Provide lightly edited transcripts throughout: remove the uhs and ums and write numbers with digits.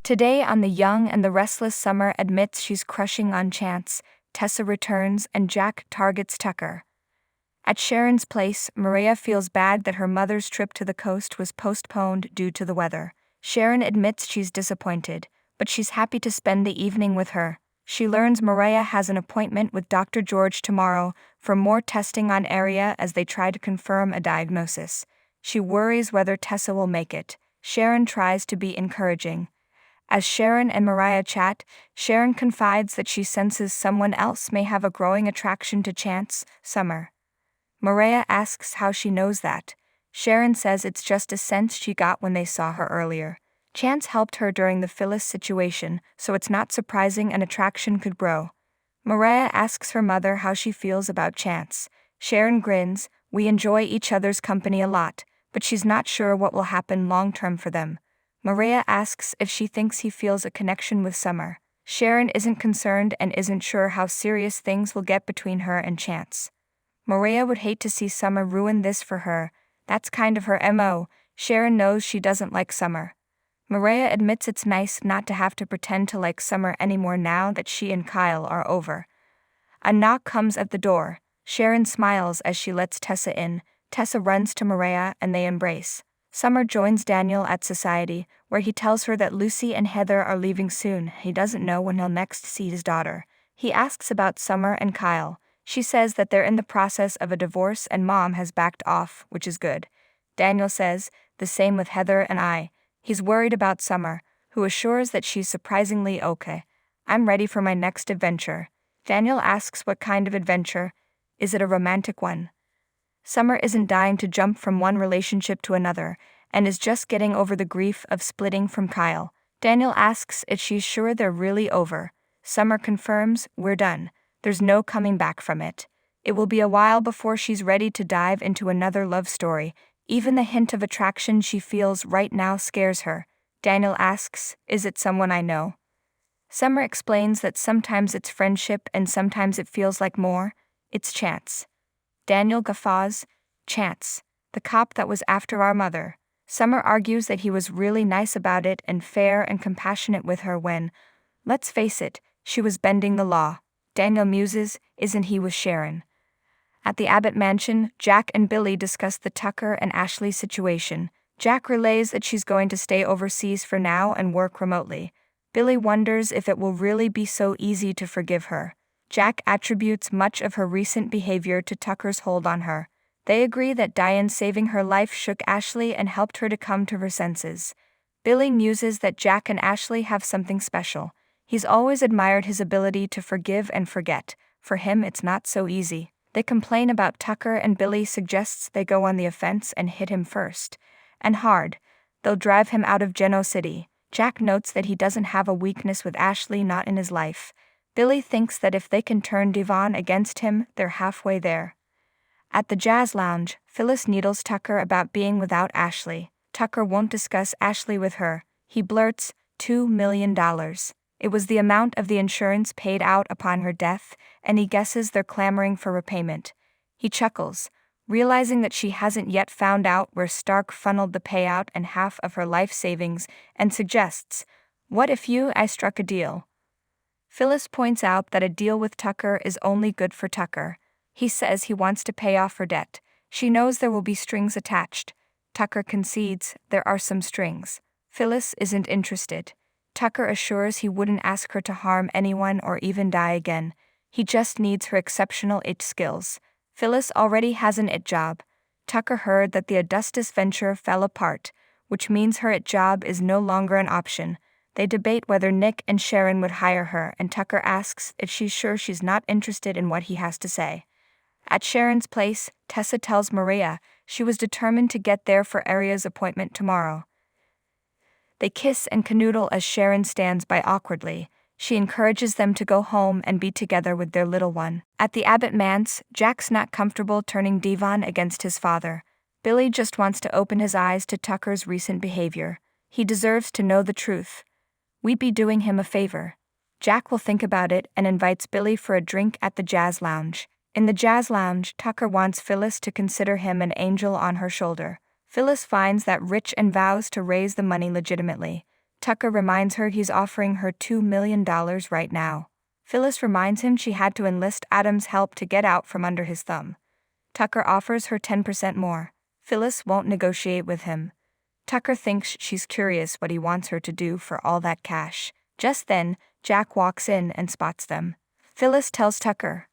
Today on The Young and the Restless, Summer admits she's crushing on Chance, Tessa returns, and Jack targets Tucker. At Sharon's place, Maria feels bad that her mother's trip to the coast was postponed due to the weather. Sharon admits she's disappointed, but she's happy to spend the evening with her. She learns Maria has an appointment with Dr. George tomorrow for more testing on Aria as they try to confirm a diagnosis. She worries whether Tessa will make it. Sharon tries to be encouraging. As Sharon and Maria chat, Sharon confides that she senses someone else may have a growing attraction to Chance, Summer. Maria asks how she knows that. Sharon says it's just a sense she got when they saw her earlier. Chance helped her during the Phyllis situation, so it's not surprising an attraction could grow. Maria asks her mother how she feels about Chance. Sharon grins. We enjoy each other's company a lot, but she's not sure what will happen long-term for them. Maria asks if she thinks he feels a connection with Summer. Sharon isn't concerned and isn't sure how serious things will get between her and Chance. Maria would hate to see Summer ruin this for her. That's kind of her MO. Sharon knows she doesn't like Summer. Maria admits it's nice not to have to pretend to like Summer anymore now that she and Kyle are over. A knock comes at the door. Sharon smiles as she lets Tessa in. Tessa runs to Maria and they embrace. Summer joins Daniel at Society, where he tells her that Lucy and Heather are leaving soon. He doesn't know when he'll next see his daughter. He asks about Summer and Kyle. She says that they're in the process of a divorce and Mom has backed off, which is good. Daniel says, the same with Heather and I. He's worried about Summer, who assures that she's surprisingly okay. I'm ready for my next adventure. Daniel asks what kind of adventure. Is it a romantic one? Summer isn't dying to jump from one relationship to another, and is just getting over the grief of splitting from Kyle. Daniel asks if she's sure they're really over. Summer confirms, we're done. There's no coming back from it. It will be a while before she's ready to dive into another love story. Even the hint of attraction she feels right now scares her. Daniel asks, is it someone I know? Summer explains that sometimes it's friendship and sometimes it feels like more. It's Chance. Daniel guffaws. Chance, the cop that was after our mother. Summer argues that he was really nice about it and fair and compassionate with her when, let's face it, she was bending the law. Daniel muses, isn't he with Sharon? At the Abbott mansion, Jack and Billy discuss the Tucker and Ashley situation. Jack relays that she's going to stay overseas for now and work remotely. Billy wonders if it will really be so easy to forgive her. Jack attributes much of her recent behavior to Tucker's hold on her. They agree that Diane saving her life shook Ashley and helped her to come to her senses. Billy muses that Jack and Ashley have something special. He's always admired his ability to forgive and forget. For him, it's not so easy. They complain about Tucker and Billy suggests they go on the offense and hit him first. And hard. They'll drive him out of Geno City. Jack notes that he doesn't have a weakness with Ashley not in his life. Billy thinks that if they can turn Devon against him, they're halfway there. At the jazz lounge, Phyllis needles Tucker about being without Ashley. Tucker won't discuss Ashley with her. He blurts, $2 million. It was the amount of the insurance paid out upon her death, and he guesses they're clamoring for repayment. He chuckles, realizing that she hasn't yet found out where Stark funneled the payout and half of her life savings, and suggests, what if I struck a deal? Phyllis points out that a deal with Tucker is only good for Tucker. He says he wants to pay off her debt. She knows there will be strings attached. Tucker concedes there are some strings. Phyllis isn't interested. Tucker assures he wouldn't ask her to harm anyone or even die again. He just needs her exceptional it skills. Phyllis already has an it job. Tucker heard that the Augustus venture fell apart, which means her it job is no longer an option. They debate whether Nick and Sharon would hire her, and Tucker asks if she's sure she's not interested in what he has to say. At Sharon's place, Tessa tells Maria she was determined to get there for Aria's appointment tomorrow. They kiss and canoodle as Sharon stands by awkwardly. She encourages them to go home and be together with their little one. At the Abbott manse, Jack's not comfortable turning Devon against his father. Billy just wants to open his eyes to Tucker's recent behavior. He deserves to know the truth. We'd be doing him a favor. Jack will think about it and invites Billy for a drink at the jazz lounge. In the jazz lounge, Tucker wants Phyllis to consider him an angel on her shoulder. Phyllis finds that rich and vows to raise the money legitimately. Tucker reminds her he's offering her $2 million right now. Phyllis reminds him she had to enlist Adam's help to get out from under his thumb. Tucker offers her 10% more. Phyllis won't negotiate with him. Tucker thinks she's curious what he wants her to do for all that cash. Just then, Jack walks in and spots them. Phyllis tells Tucker,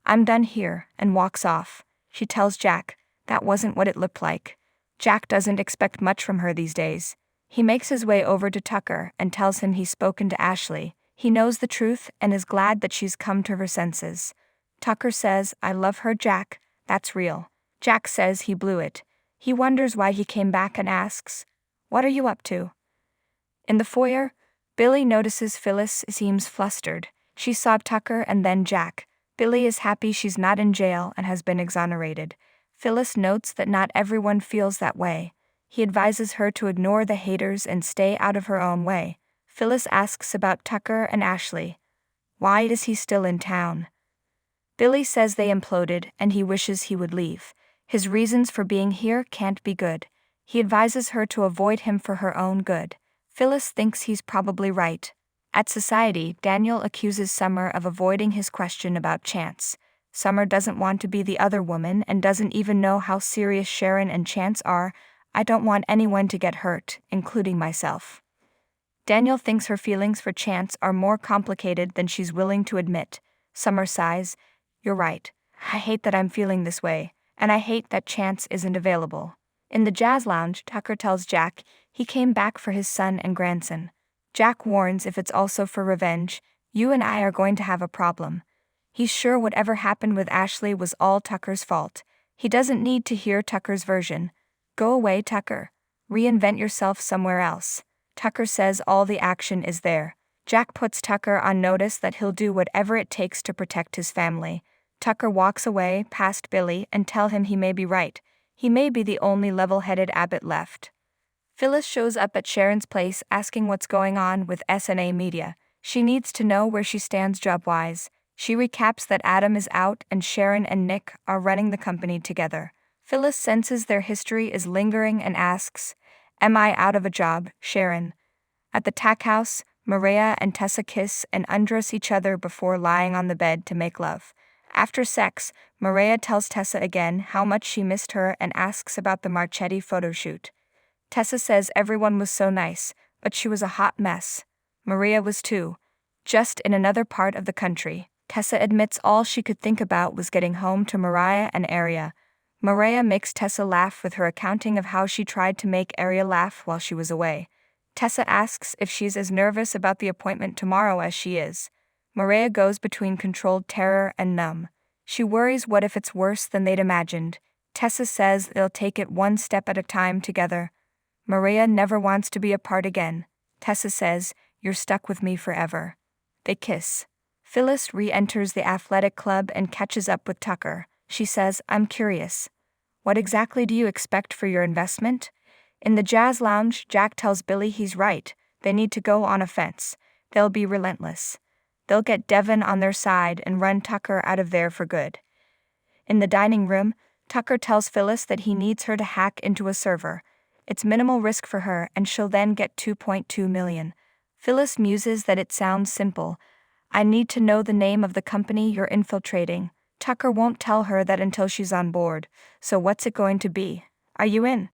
"I'm done here," and walks off. She tells Jack, that wasn't what it looked like. Jack doesn't expect much from her these days. He makes his way over to Tucker and tells him he's spoken to Ashley. He knows the truth and is glad that she's come to her senses. Tucker says, "I love her, Jack. That's real." Jack says he blew it. He wonders why he came back and asks, "What are you up to?" In the foyer, Billy notices Phyllis seems flustered. She saw Tucker and then Jack. Billy is happy she's not in jail and has been exonerated. Phyllis notes that not everyone feels that way. He advises her to ignore the haters and stay out of her own way. Phyllis asks about Tucker and Ashley. Why is he still in town? Billy says they imploded and he wishes he would leave. His reasons for being here can't be good. He advises her to avoid him for her own good. Phyllis thinks he's probably right. At Society, Daniel accuses Summer of avoiding his question about Chance. Summer doesn't want to be the other woman and doesn't even know how serious Sharon and Chance are. "I don't want anyone to get hurt, including myself." Daniel thinks her feelings for Chance are more complicated than she's willing to admit. Summer sighs, "You're right. I hate that I'm feeling this way, and I hate that Chance isn't available." In the jazz lounge, Tucker tells Jack he came back for his son and grandson. Jack warns if it's also for revenge, "You and I are going to have a problem." He's sure whatever happened with Ashley was all Tucker's fault. He doesn't need to hear Tucker's version. "Go away, Tucker. Reinvent yourself somewhere else." Tucker says all the action is there. Jack puts Tucker on notice that he'll do whatever it takes to protect his family. Tucker walks away past Billy and tells him he may be right. He may be the only level-headed abbot left. Phyllis shows up at Sharon's place asking what's going on with SNA Media. She needs to know where she stands job-wise. She recaps that Adam is out and Sharon and Nick are running the company together. Phyllis senses their history is lingering and asks, "Am I out of a job, Sharon?" At the tack house, Maria and Tessa kiss and undress each other before lying on the bed to make love. After sex, Maria tells Tessa again how much she missed her and asks about the Marchetti photo shoot. Tessa says everyone was so nice, but she was a hot mess. Maria was too, just in another part of the country. Tessa admits all she could think about was getting home to Mariah and Aria. Maria makes Tessa laugh with her accounting of how she tried to make Aria laugh while she was away. Tessa asks if she's as nervous about the appointment tomorrow as she is. Maria goes between controlled terror and numb. She worries what if it's worse than they'd imagined. Tessa says they'll take it one step at a time together. Maria never wants to be apart again. Tessa says, "You're stuck with me forever." They kiss. Phyllis re-enters the athletic club and catches up with Tucker. She says, "I'm curious. What exactly do you expect for your investment?" In the jazz lounge, Jack tells Billy he's right. They need to go on offense. They'll be relentless. They'll get Devin on their side and run Tucker out of there for good. In the dining room, Tucker tells Phyllis that he needs her to hack into a server. It's minimal risk for her and she'll then get $2.2 million. Phyllis muses that it sounds simple. "I need to know the name of the company you're infiltrating." Tucker won't tell her that until she's on board. "So what's it going to be? Are you in?"